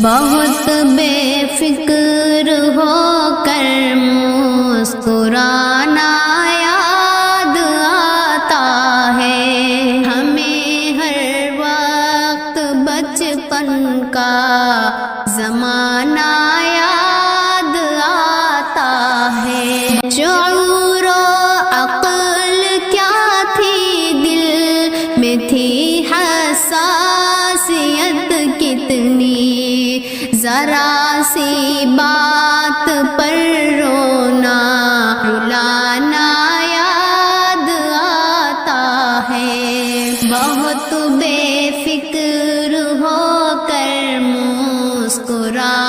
بہت بے فکر ہو کر مسکرانا یاد آتا ہے ہمیں ہر وقت بچپن کا زمانہ یاد آتا ہے شعور و عقل کیا تھی دل میں تھی حساسیت کتنی ذرا سی بات پر رونا رلانا یاد آتا ہے بہت بے فکر ہو کر مسکرانا